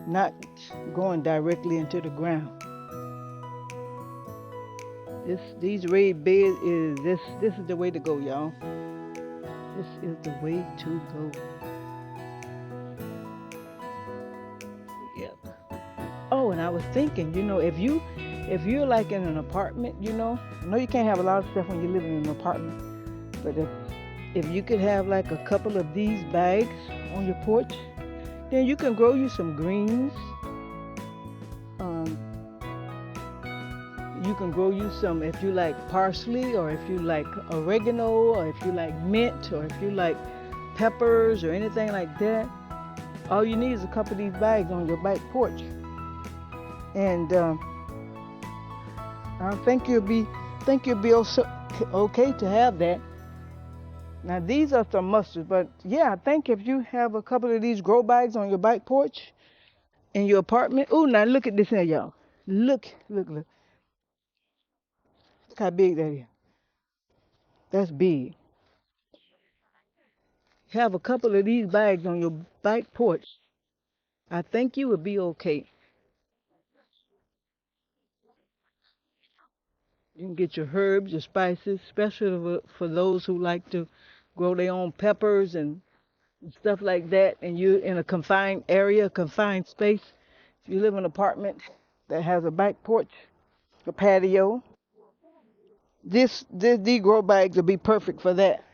not going directly into the ground. These raised beds this is the way to go, y'all. This is the way to go. Yep. Oh, and I was thinking, if you're like in an apartment, I know you can't have a lot of stuff when you live in an apartment, but if you could have like a couple of these bags on your porch, then you can grow you some greens. Um, you can grow you some if you like parsley, or if you like oregano, or if you like mint, or if you like peppers or anything like that. All you need is a couple of these bags on your back porch, and I think you'll be also okay to have that. Now these are some mustards, but yeah, I think if you have a couple of these grow bags on your back porch in your apartment. Oh, now look at this here, y'all. Look. Look how big that is. That's big. Have a couple of these bags on your back porch. I think you would be okay. You can get your herbs, your spices, especially for those who like to grow their own peppers and stuff like that, and you're in a confined area, confined space. If you live in an apartment that has a back porch, a patio, these grow bags will be perfect for that.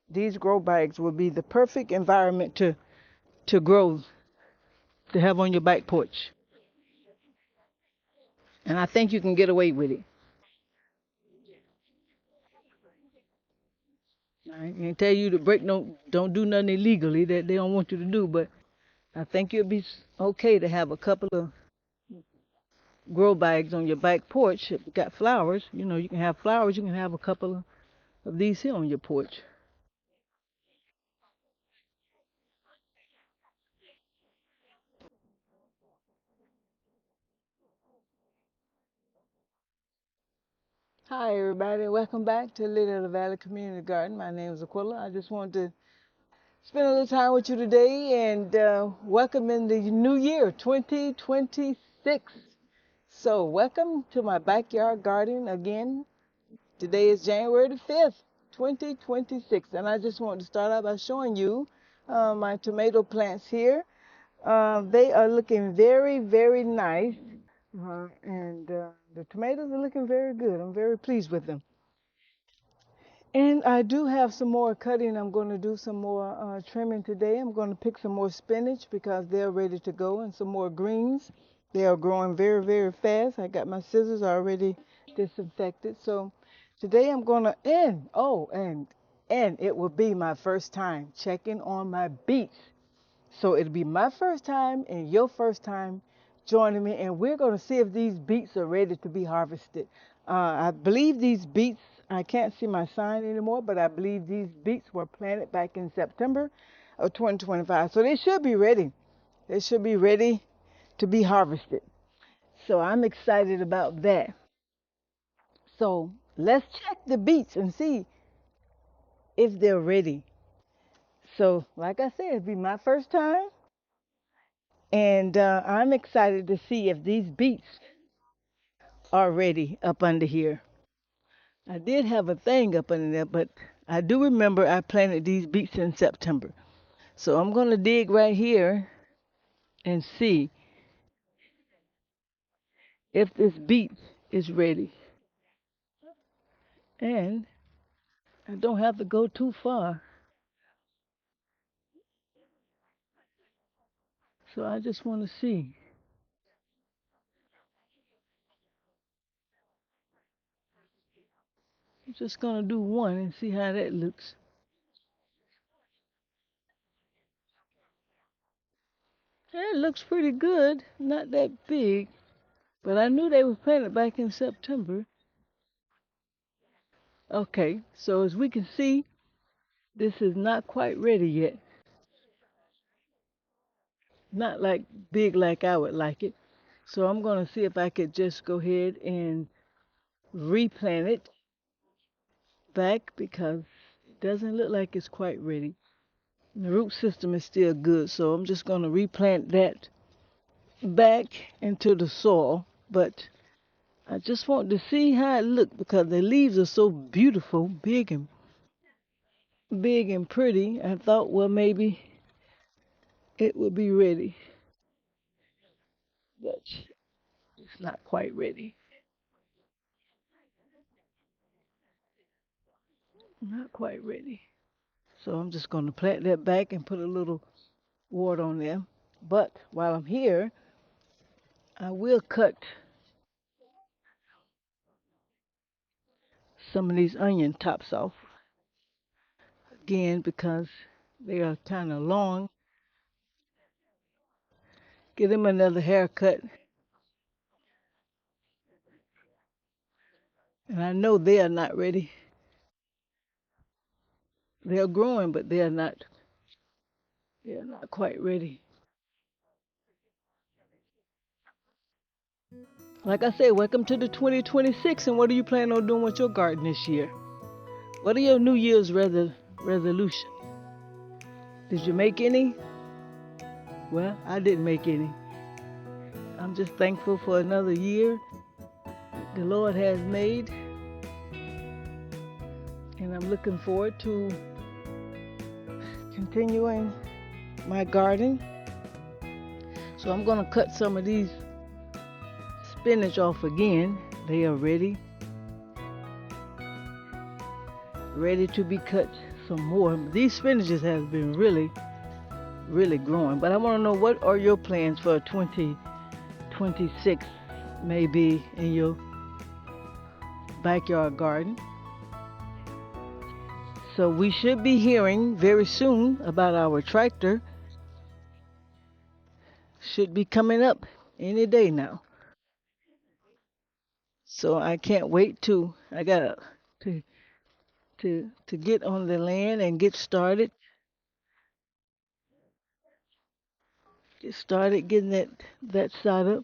These grow bags will be the perfect environment to grow, to have on your back porch. And I think you can get away with it. I ain't tell you to break no, don't do nothing illegally that they don't want you to do, but I think it'll be okay to have a couple of grow bags on your back porch. If you got flowers, you can have flowers. You can have a couple of these here on your porch. Hi, everybody. Welcome back to Little Valley Community Garden. My name is Aquila. I just wanted to spend a little time with you today and welcome in the new year, 2026. So, welcome to my backyard garden again. Today is January the 5th, 2026, and I just want to start out by showing you my tomato plants here. They are looking very, very nice, and the tomatoes are looking very good. I'm very pleased with them. And I do have some more cutting. I'm going to do some more trimming today. I'm going to pick some more spinach because they're ready to go, and some more greens. They are growing very, very fast. I got my scissors already disinfected. So today I'm going to end. Oh, and it will be my first time checking on my beets. So it'll be my first time and your first time joining me, and we're going to see if these beets are ready to be harvested. I believe these beets, I can't see my sign anymore, but I believe these beets were planted back in September of 2025. So they should be ready. They should be ready to be harvested. So I'm excited about that. So let's check the beets and see if they're ready. So, like I said, it'll be my first time. And I'm excited to see if these beets are ready up under here. I did have a thing up under there, but I do remember I planted these beets in September. So I'm going to dig right here and see if this beet is ready. And I don't have to go too far. So I just want to see. I'm just going to do one and see how that looks. Yeah, it looks pretty good. Not that big, but I knew they were planted back in September. Okay, so as we can see, this is not quite ready yet. Not like big like I would like it. So I'm going to see if I could just go ahead and replant it back because it doesn't look like it's quite ready. The root system is still good, so I'm just going to replant that back into the soil. But I just want to see how it look because the leaves are so beautiful, big and pretty. I thought, well, maybe it would be ready, but it's not quite ready. Not quite ready. So I'm just going to plant that back and put a little water on there. But while I'm here, I will cut some of these onion tops off again because they are kind of long. Give them another haircut. And I know they are not ready. They are growing, but they are not quite ready. Like I said, welcome to the 2026. And what are you planning on doing with your garden this year? What are your New Year's resolutions? Did you make any? Well, I didn't make any. I'm just thankful for another year the Lord has made, and I'm looking forward to continuing my garden. So I'm going to cut some of these spinach off again. They are ready to be cut some more. These spinaches have been really growing. But I want to know, what are your plans for 2026, maybe in your backyard garden? So we should be hearing very soon about our tractor. Should be coming up any day now. So I can't wait I gotta to to get on the land and get started getting that side up.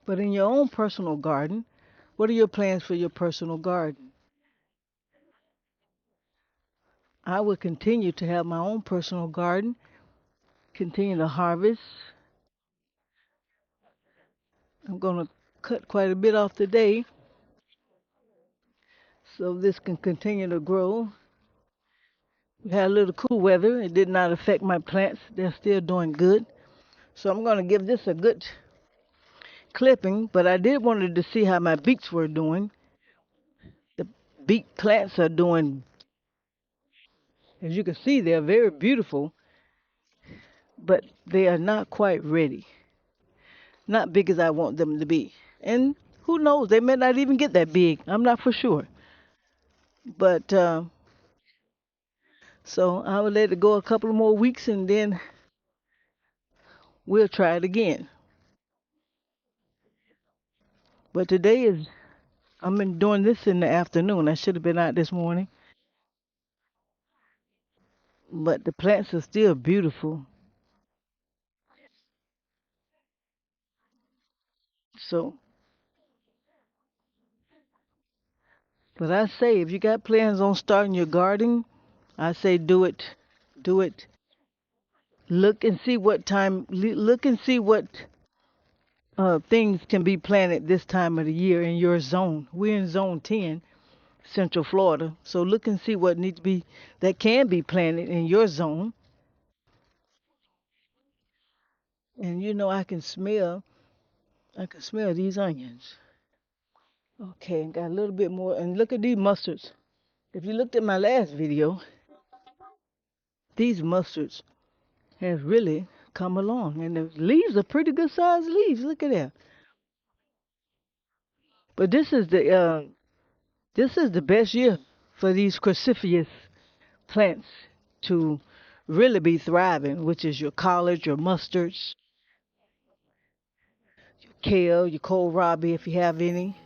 But in your own personal garden, what are your plans for your personal garden? I will continue to have my own personal garden, continue to harvest. I'm gonna cut quite a bit off today so this can continue to grow. We had a little cool weather. It did not affect my plants. They're still doing good. So I'm gonna give this a good clipping, but I did wanted to see how my beets were doing. The beet plants are doing, as you can see, they're very beautiful, but they are not quite ready. Not big as I want them to be. And who knows, they may not even get that big. I'm not for sure. But so I will let it go a couple of more weeks and then we'll try it again. But today is, I've been doing this in the afternoon. I should have been out this morning. But the plants are still beautiful. So, but I say, if you got plans on starting your garden, I say do it. Do it. Look and see what time. Look and see what things can be planted this time of the year in your zone. We're in zone 10, Central Florida. So look and see what needs to be that can be planted in your zone. And you know, I can smell these onions. Okay, got a little bit more. And look at these mustards. If you looked at my last video, these mustards have really come along. And the leaves are pretty good sized leaves. Look at that. But this is the best year for these cruciferous plants to really be thriving, which is your collards, your mustards, your kale, your kohlrabi if you have any,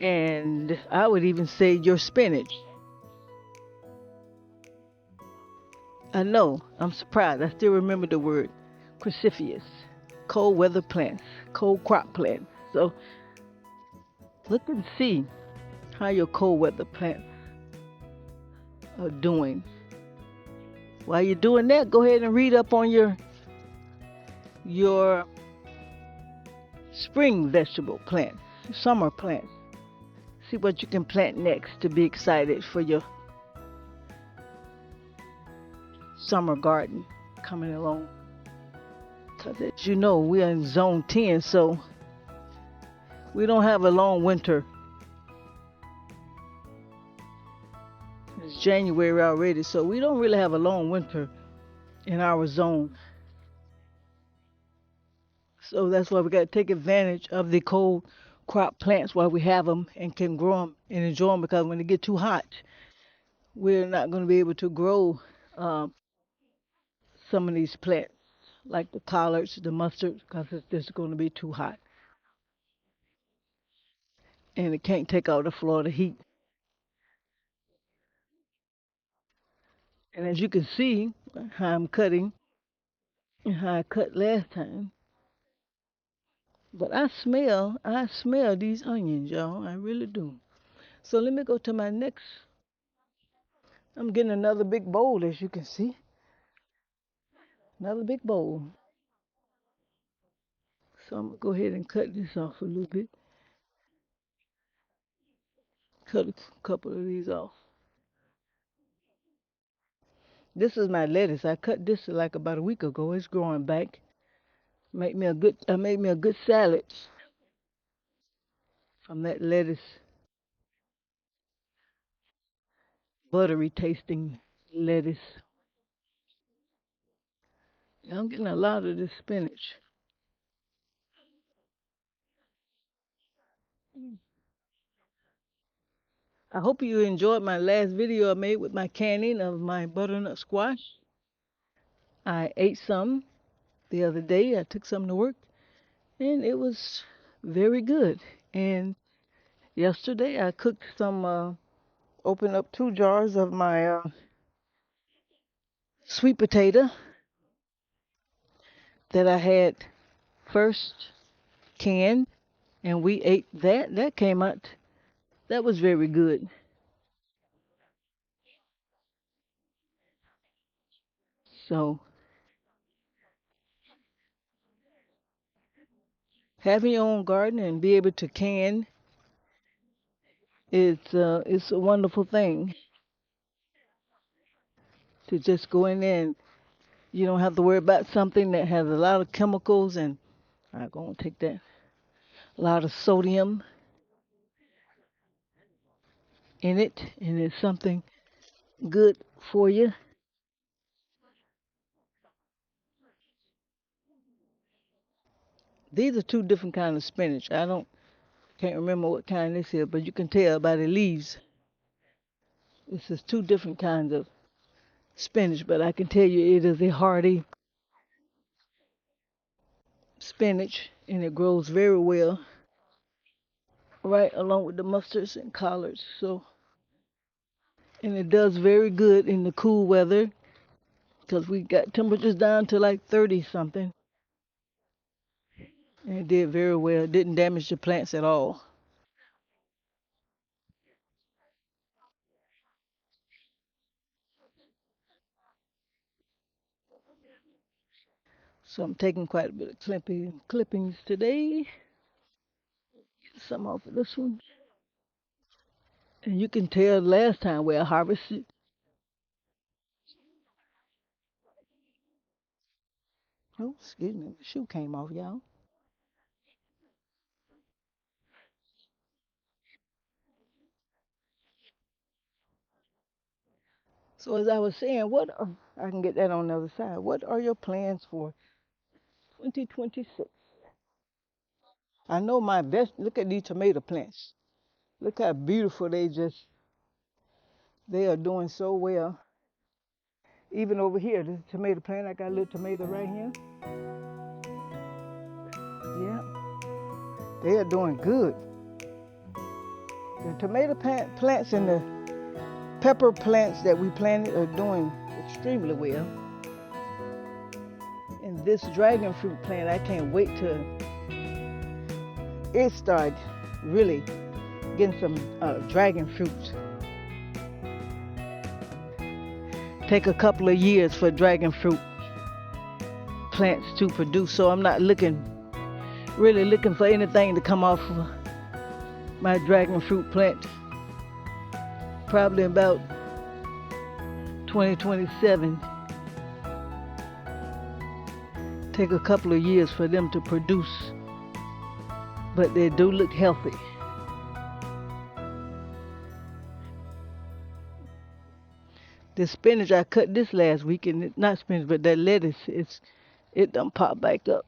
and I would even say your spinach. I know, I'm surprised. I still remember the word cruciferous, cold weather plants, cold crop plants. So look and see how your cold weather plants are doing. While you're doing that, go ahead and read up on your spring vegetable plants, summer plants. See what you can plant next to be excited for your summer garden coming along. Because as you know, we're in zone 10, so we don't have a long winter. It's January already, so we don't really have a long winter in our zone. So that's why we got to take advantage of the cold crop plants while we have them and can grow them and enjoy them, because when they get too hot, we're not going to be able to grow um, some of these plants like the collards, the mustards, because it's just going to be too hot and it can't take out the Florida heat. And as you can see, how I'm cutting and how I cut last time. But I smell these onions, y'all. I really do. So let me go to my next. I'm getting another big bowl, as you can see. Another big bowl. So I'm gonna go ahead and cut this off a little bit. Cut a couple of these off. This is my lettuce. I cut this like about a week ago. It's growing back. Made me a good salad from that lettuce, buttery tasting lettuce. Yeah, I'm getting a lot of this spinach. I hope you enjoyed my last video I made with my canning of my butternut squash. I ate some the other day. I took some to work and it was very good. And yesterday I cooked some, opened up 2 jars of my sweet potato that I had first canned, and we ate that. That came out, that was very good. So having your own garden and be able to can it's a wonderful thing to just go in there and you don't have to worry about something that has a lot of chemicals and I'm gonna take that, a lot of sodium in it, and it's something good for you. These are two different kinds of spinach. I don't can't remember what kind this is, but you can tell by the leaves. This is two different kinds of spinach, but I can tell you it is a hardy spinach and it grows very well right along with the mustards and collards. So, and it does very good in the cool weather because we got temperatures down to like 30 something, and it did very well. It didn't damage the plants at all. So I'm taking quite a bit of clippings today. Get some off of this one. And you can tell last time where I harvested. Oh, excuse me, the shoe came off, y'all. So as I was saying, I can get that on the other side. What are your plans for 2026? I know my best. Look at these tomato plants. Look how beautiful they are doing so well. Even over here, this tomato plant, I got a little tomato right here. Yeah, they are doing good. The tomato plants and the pepper plants that we planted are doing extremely well. And this dragon fruit plant, I can't wait till it start really getting some dragon fruits. take a couple of years for dragon fruit plants to produce. So I'm not really looking for anything to come off of my dragon fruit plant. Probably about 2027. Take a couple of years for them to produce, but they do look healthy. The spinach, I cut this last week, and not spinach, but that lettuce, it done popped back up.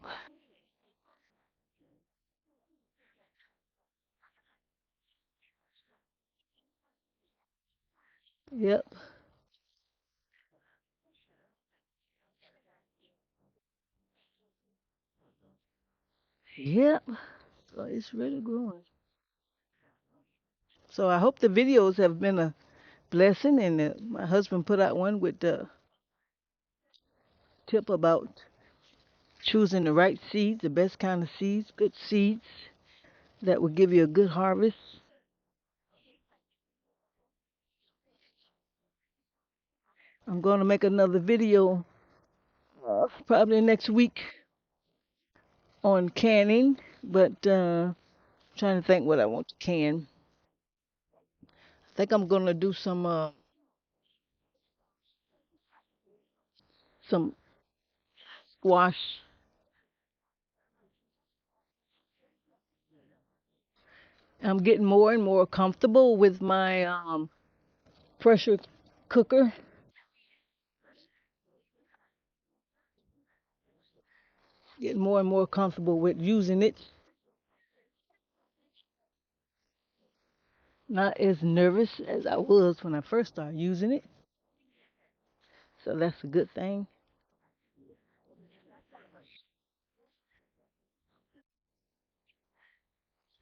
Yep, yep. So it's really growing. So I hope the videos have been a blessing, and my husband put out one with the tip about choosing the right seeds, the best kind of seeds, good seeds that will give you a good harvest. I'm going to make another video probably next week on canning, but trying to think what I want to can. I think I'm going to do some squash. I'm getting more and more comfortable with my pressure cooker. Getting more and more comfortable with using it. Not as nervous as I was when I first started using it. So that's a good thing.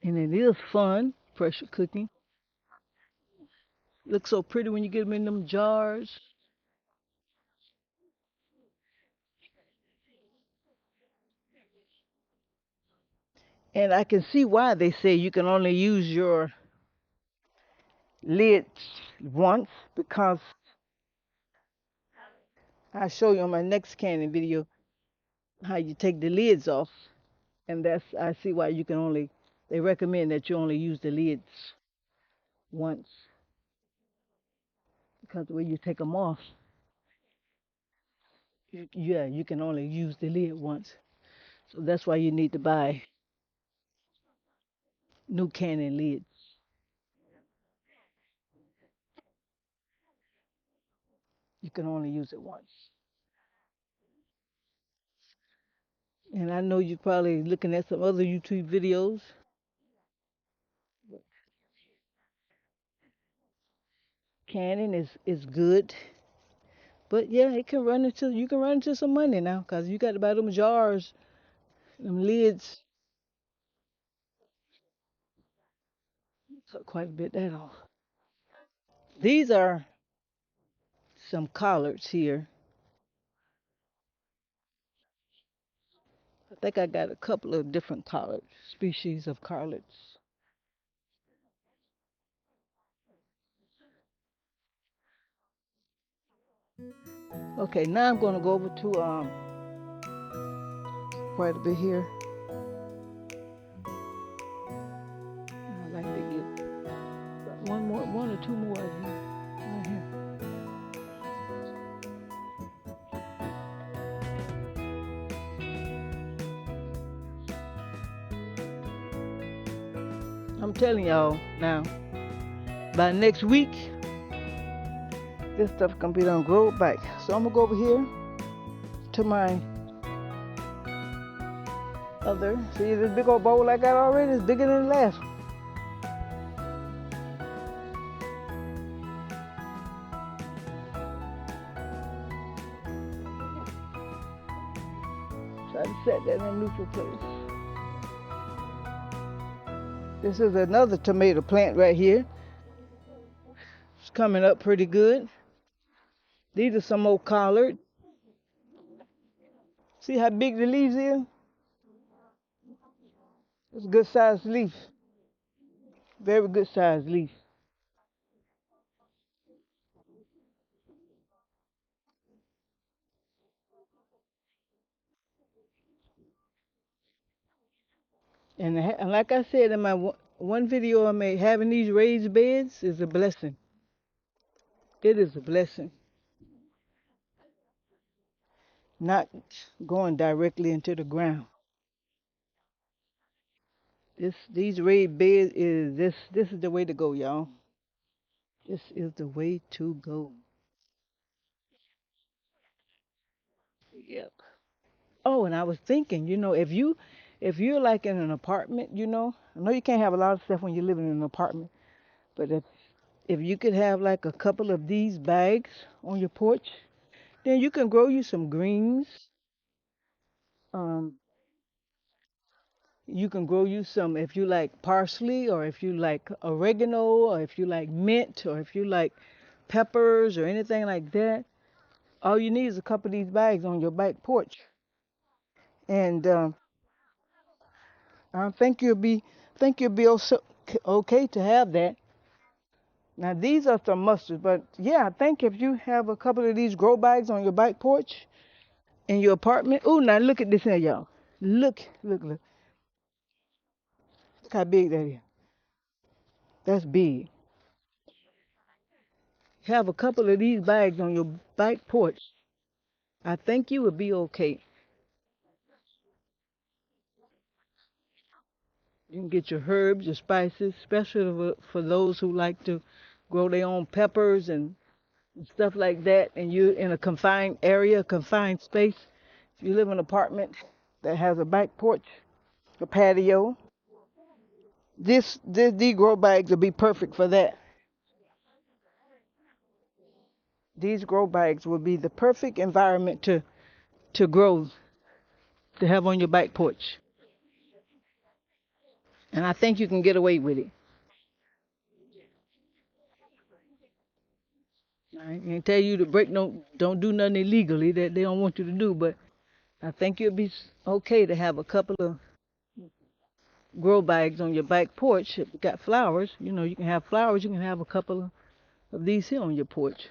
And it is fun, pressure cooking. Looks so pretty when you get them in them jars. And I can see why they say you can only use your lids once, because I'll show you on my next canning video how you take the lids off. And I see why they recommend that you only use the lids once, because the way you take them off, yeah, you can only use the lid once. So that's why you need to buy new canning lids. You can only use it once. And I know you're probably looking at some other YouTube videos. Canning is good, but yeah, you can run into some money now, cause you got to buy them jars, them lids. So quite a bit that off. These are some collards here. I think I got a couple of different collard species of collards. Okay, now I'm going to go over to quite a bit here. I like to get one or two more of you right here. I'm telling y'all now, by next week, this stuff gonna be done grow back. So I'm gonna go over here to my other. See this big old bowl I got already? It's bigger than the last one. Try to set that in a neutral place. This is another tomato plant right here. It's coming up pretty good. These are some old collard. See how big the leaves is? It's a good sized leaf. Very good sized leaf. And like I said in my one video I made, having these raised beds is a blessing. It is a blessing. Not going directly into the ground. These raised beds is this is the way to go, y'all. This is the way to go. Yep. Oh, and I was thinking, if you're like in an apartment, I know you can't have a lot of stuff when you're living in an apartment, but if you could have like a couple of these bags on your porch, then you can grow you some greens. Um, you can grow you some if you like parsley, or if you like oregano, or if you like mint, or if you like peppers or anything like that. All you need is a couple of these bags on your back porch, and I think you'll be also okay to have that. Now these are some mustards, but yeah, I think if you have a couple of these grow bags on your back porch in your apartment. Oh, now look at this here, y'all. Look how big that is. That's big. Have a couple of these bags on your back porch. I think you would be okay. You can get your herbs, your spices, especially for those who like to grow their own peppers and stuff like that, and you're in a confined area, confined space. If you live in an apartment that has a back porch, a patio, these grow bags will be perfect for that. These grow bags will be the perfect environment to grow, to have on your back porch. And I think you can get away with it. I ain't tell you to break no, don't do nothing illegally that they don't want you to do, but I think you'll be okay to have a couple of grow bags on your back porch. If you got flowers, you can have flowers. You can have a couple of these here on your porch.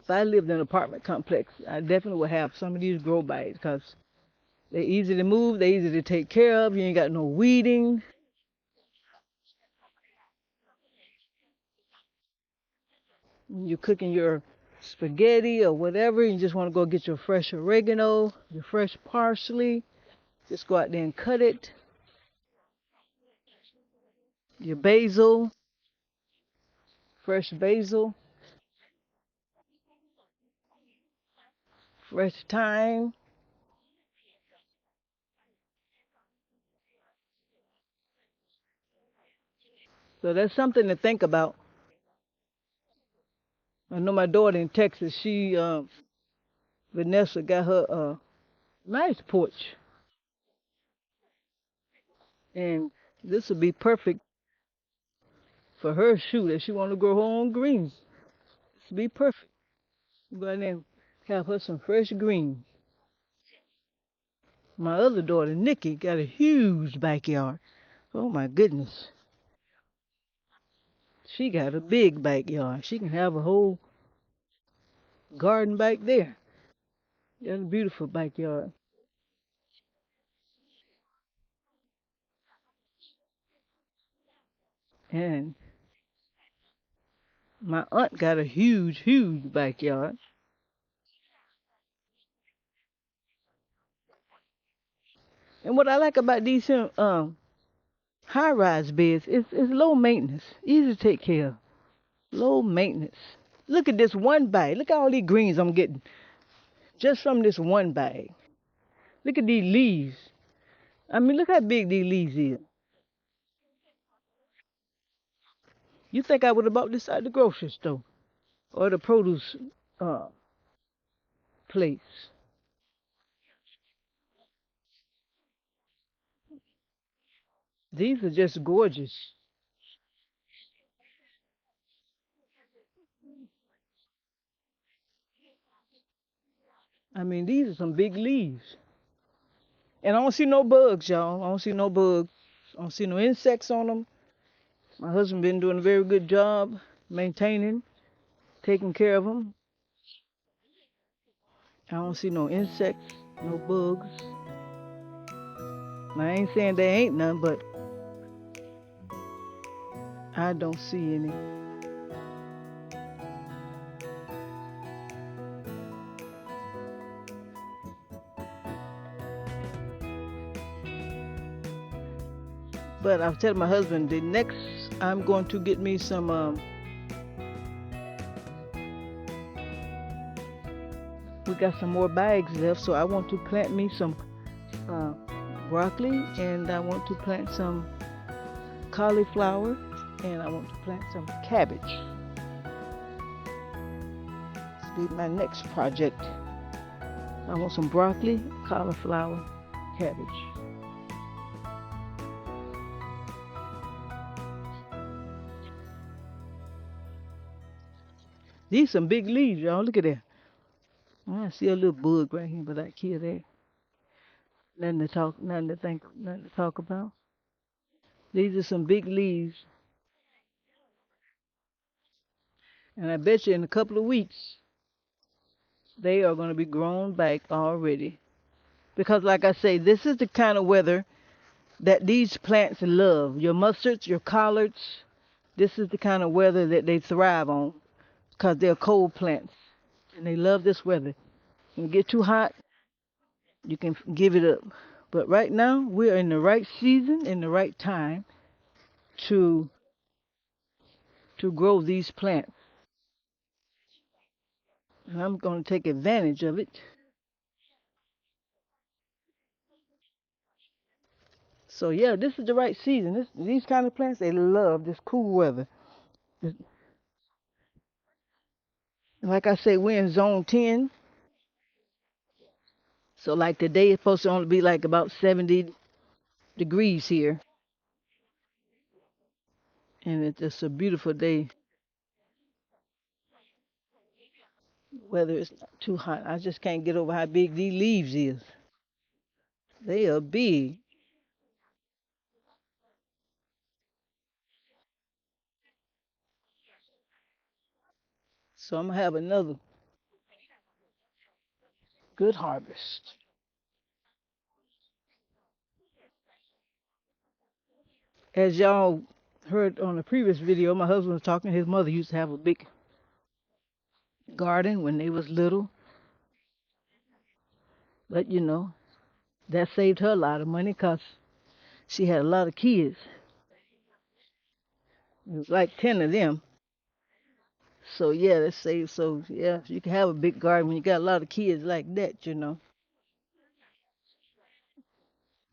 If I lived in an apartment complex, I definitely would have some of these grow bags because they're easy to move, they're easy to take care of. You ain't got no weeding. You're cooking your spaghetti or whatever, you just want to go get your fresh oregano, your fresh parsley. Just go out there and cut it. Your basil, fresh basil, fresh thyme. So that's something to think about. I know my daughter in Texas, Vanessa, got her a nice porch, and this would be perfect for her shoot if she want to grow her own greens. This would be perfect. Go out there and have her some fresh greens. My other daughter, Nikki, got a huge backyard. Oh my goodness. She got a big backyard. She can have a whole garden back there. That's a beautiful backyard. And my aunt got a huge backyard. And what I like about these high-rise beds is it's low maintenance, easy to take care of. Low maintenance. Look at this one bag. Look at all these greens I'm getting just from this one bag. Look at these leaves. I mean, look how big these leaves is. You think I would have bought this at the grocery store or the produce uh, place? These are just gorgeous. I mean, these are some big leaves. And I don't see no bugs, y'all. I don't see no bugs. I don't see no insects on them. My husband been doing a very good job maintaining, taking care of them. I don't see no insects, no bugs. I ain't saying there ain't none, but I don't see any. But I was telling my husband the next I'm going to get me some. We got some more bags left, so I want to plant me some uh, broccoli, and I want to plant some cauliflower, and I want to plant some cabbage. This be my next project. I want some broccoli, cauliflower, cabbage. These some big leaves, y'all. Look at that. I see a little bug right here, but I kill that. Nothing to talk about. These are some big leaves, and I bet you in a couple of weeks they are going to be grown back already. Because, like I say, this is the kind of weather that these plants love. Your mustards, your collards, this is the kind of weather that they thrive on because they're cold plants and they love this weather. When it get too hot, you can give it up. But right now, we're in the right season, in the right time to grow these plants. And I'm going to take advantage of it. So yeah, this is the right season. These kind of plants, they love this cool weather. Like I say, we're in zone 10. So like today it's supposed to only be like about 70 degrees here. And it's just a beautiful day. Weather is not too hot. I just can't get over how big these leaves is. They are big. So I'm gonna have another good harvest. As y'all heard on the previous video, my husband was talking. His mother used to have a big garden when they was little, but that saved her a lot of money because she had a lot of kids. It was like 10 of them. So yeah, that saved. So yeah, you can have a big garden when you got a lot of kids like that.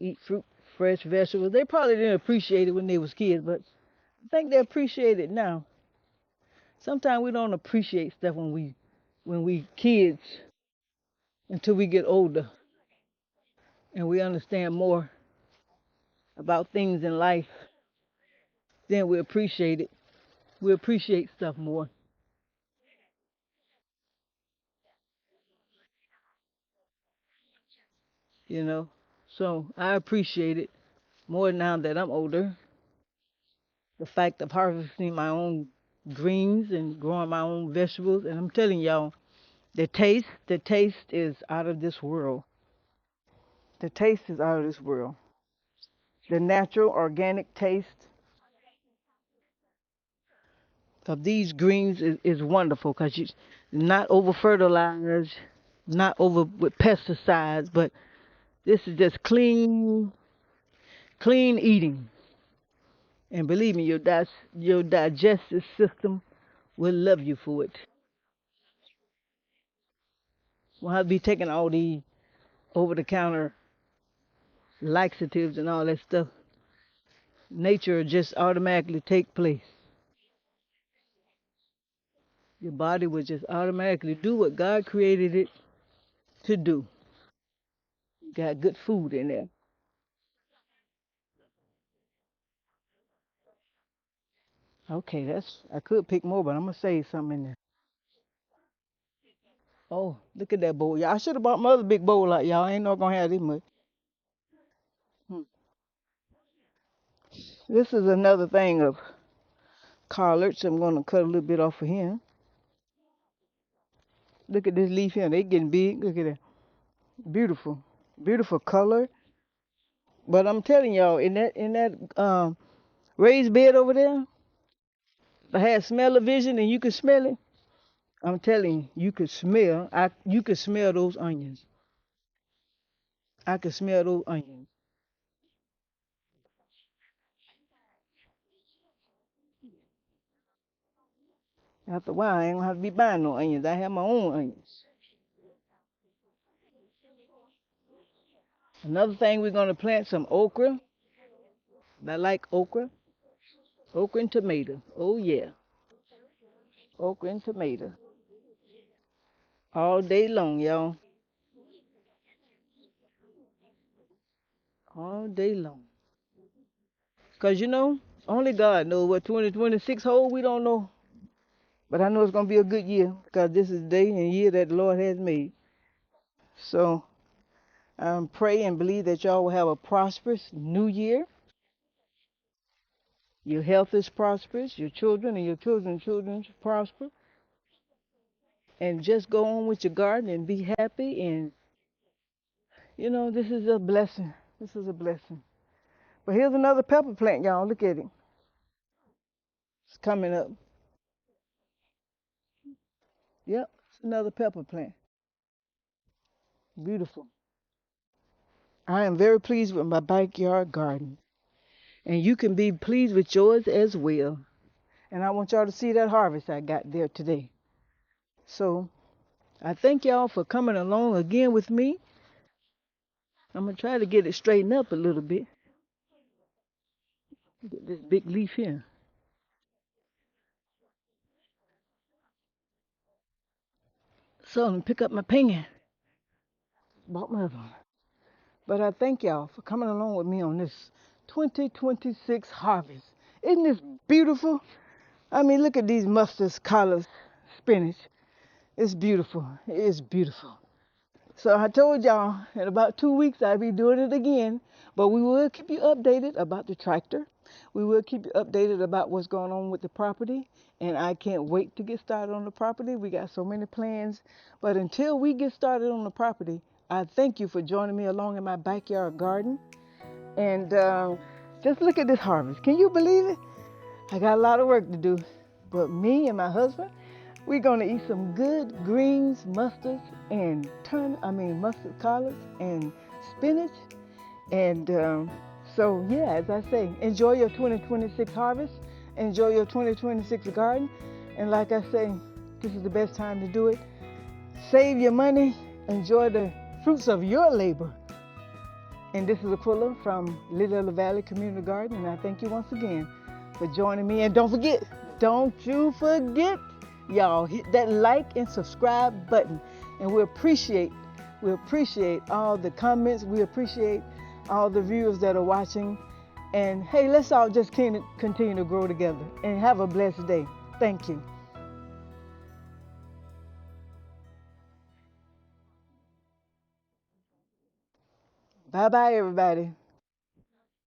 Eat fruit, fresh vegetables. They probably didn't appreciate it when they was kids, but I think they appreciate it now. Sometimes we don't appreciate stuff when we kids until we get older and we understand more about things in life. Then we appreciate it. We appreciate stuff more, you know. So I appreciate it more now that I'm older. The fact of harvesting my own greens and growing my own vegetables, and I'm telling y'all, the taste is out of this world. The taste is out of this world. The natural, organic taste of these greens is wonderful because you not over fertilized, not over with pesticides, but this is just clean eating. And believe me, your digestive system will love you for it. Won't have to be taking all these over the counter laxatives and all that stuff. Nature will just automatically take place. Your body will just automatically do what God created it to do. You got good food in there. Okay, I could pick more, but I'm gonna save some in there. Oh, look at that bowl. Y'all, I should have bought my other big bowl like y'all. Ain't no gonna have this much. Hmm. This is another thing of collards. I'm gonna cut a little bit off of here. Look at this leaf here. They getting big. Look at that. Beautiful. Beautiful color. But I'm telling y'all, in that raised bed over there, I had smell of vision and you could smell it. I'm telling you, you could smell those onions. I could smell those onions. After a while, I ain't gonna have to be buying no onions. I have my own onions. Another thing, we're gonna plant some okra. I like okra. Okra and tomato. Oh yeah, okra and tomato. All day long, y'all. All day long. Cause only God knows what 2026 hold. We don't know. But I know it's gonna be a good year because this is the day and year that the Lord has made. So pray and believe that y'all will have a prosperous new year. Your health is prosperous. Your children and your children's children prosper. And just go on with your garden and be happy. And this is a blessing. This is a blessing. But here's another pepper plant, y'all. Look at it. It's coming up. Yep, it's another pepper plant. Beautiful. I am very pleased with my backyard garden. And you can be pleased with yours as well. And I want y'all to see that harvest I got there today. So I thank y'all for coming along again with me. I'm going to try to get it straightened up a little bit. Get this big leaf here. So I'm going to pick up my pen. Bought my other one. But I thank y'all for coming along with me on this 2026 harvest. Isn't this beautiful? I mean, look at these mustard colors, spinach. It's beautiful. It's beautiful. So I told y'all in about 2 weeks I'll be doing it again. But we will keep you updated about the tractor. We will keep you updated about what's going on with the property. And I can't wait to get started on the property. We got so many plans. But until we get started on the property, I thank you for joining me along in my backyard garden. And just look at this harvest. Can you believe it? I got a lot of work to do. But me and my husband, we're gonna eat some good greens, mustards, and mustard collards and spinach. And so yeah, as I say, enjoy your 2026 harvest, enjoy your 2026 garden, and like I say, this is the best time to do it. Save your money, enjoy the fruits of your labor. And this is Aquila from Little Valley Community Garden, and I thank you once again for joining me. And don't you forget, y'all, hit that like and subscribe button. And we appreciate all the comments. We appreciate all the viewers that are watching. And hey, let's all just continue to grow together and have a blessed day. Thank you. Bye-bye, everybody.